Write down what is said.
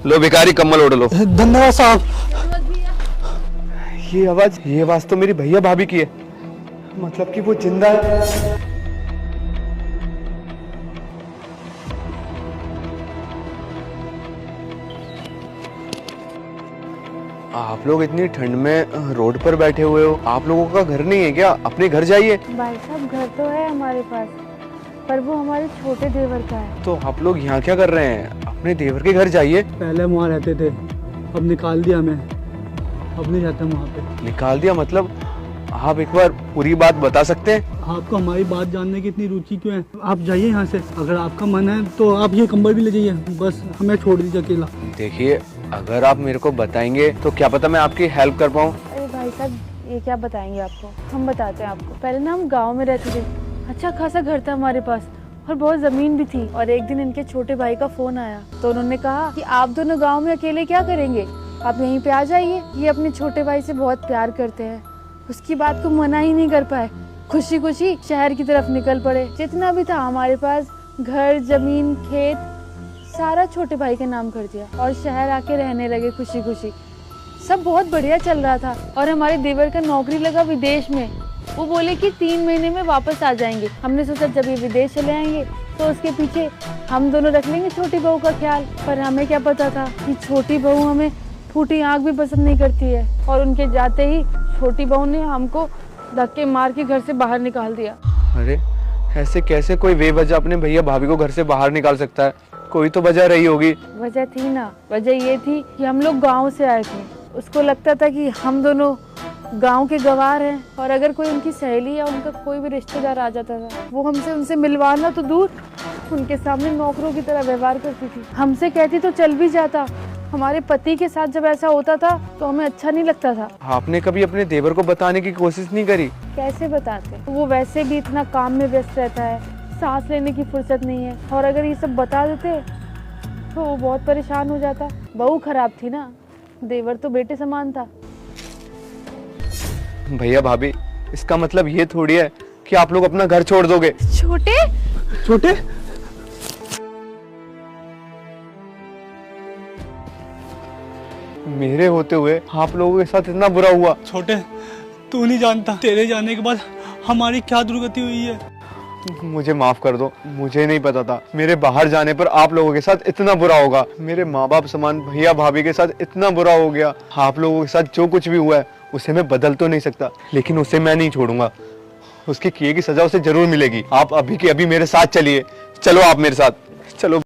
लो भिखारी, कम्बल ओढ़ लो। धन्यवाद साहब। ये आवाज तो मेरी भैया भाभी की है, मतलब कि वो जिंदा है। आप लोग इतनी ठंड में रोड पर बैठे हुए हो, आप लोगों का घर नहीं है क्या? अपने घर जाइए। भाई साहब घर तो है हमारे पास, पर वो हमारे छोटे देवर का है। तो आप लोग यहाँ क्या कर रहे हैं? अपने देवर के घर जाइए। पहले हम वहाँ रहते थे, अब निकाल दिया हमें, अब नहीं रहते हम वहाँ पे। निकाल दिया मतलब? आप एक बार पूरी बात बता सकते हैं? आपको हमारी बात जानने की इतनी रुचि क्यों है? आप जाइए यहाँ से, अगर आपका मन है तो आप ये कंबल भी ले जाइए, बस हमें छोड़ दीजिए अकेला। देखिए, अगर आप मेरे को बताएंगे तो क्या पता मैं आपकी हेल्प कर पाऊँ। अरे भाई साहब ये क्या बताएंगे आपको, हम बताते हैं आपको। पहले ना हम गाँव में रहते थे, अच्छा खासा घर था हमारे पास और बहुत जमीन भी थी। और एक दिन इनके छोटे भाई का फोन आया तो उन्होंने कहा कि आप दोनों गाँव में अकेले क्या करेंगे, आप यहीं पे आ जाइए। ये अपने छोटे भाई से बहुत प्यार करते हैं, उसकी बात को मना ही नहीं कर पाए, खुशी खुशी शहर की तरफ निकल पड़े। जितना भी था हमारे पास, घर जमीन खेत सारा छोटे भाई के नाम कर दिया और शहर आके रहने लगे खुशी खुशी। सब बहुत बढ़िया चल रहा था और हमारे देवर का नौकरी लगा विदेश में। वो बोले कि 3 महीने में वापस आ जाएंगे। हमने सोचा जब ये विदेश चले आएंगे तो उसके पीछे हम दोनों रख लेंगे छोटी बहू का ख्याल। पर हमें क्या पता था कि छोटी बहू हमें फूटी आँख भी पसंद नहीं करती है। और उनके जाते ही छोटी बहू ने हमको धक्के मार के घर से बाहर निकाल दिया। अरे ऐसे कैसे कोई बेवजह अपने भैया भाभी को घर से बाहर निकाल सकता है? कोई तो वजह रही होगी। वजह थी ना, वजह ये थी कि हम लोग गांव से आए थे। उसको लगता था कि हम दोनों गांव के गवार हैं और अगर कोई उनकी सहेली या उनका कोई भी रिश्तेदार आ जाता था, वो हमसे उनसे मिलवाना तो दूर, उनके सामने नौकरों की तरह व्यवहार करती थी। हमसे कहती तो चल भी जाता, हमारे पति के साथ जब ऐसा होता था तो हमें अच्छा नहीं लगता था। आपने कभी अपने देवर को बताने की कोशिश नहीं करी? कैसे बताते, वो वैसे भी इतना काम में व्यस्त रहता है, सांस लेने की फुर्सत नहीं है। और अगर ये सब बता देते तो वो बहुत परेशान हो जाता। बहू खराब थी ना, देवर तो बेटे समान था। भैया भाभी, इसका मतलब ये थोड़ी है कि आप लोग अपना घर छोड़ दोगे। छोटे छोटे मेरे होते हुए आप लोगों के साथ इतना बुरा हुआ। छोटे, तू नहीं जानता तेरे जाने के बाद हमारी क्या दुर्गति हुई है। मुझे माफ कर दो, मुझे नहीं पता था मेरे बाहर जाने पर आप लोगों के साथ इतना बुरा होगा। मेरे माँ बाप समान भैया भाभी के साथ इतना बुरा हो गया। आप लोगों के साथ जो कुछ भी हुआ है उसे मैं बदल तो नहीं सकता, लेकिन उसे मैं नहीं छोड़ूंगा। उसके किए की सजा उसे जरूर मिलेगी। आप अभी के अभी मेरे साथ चलिए। चलो आप मेरे साथ चलो।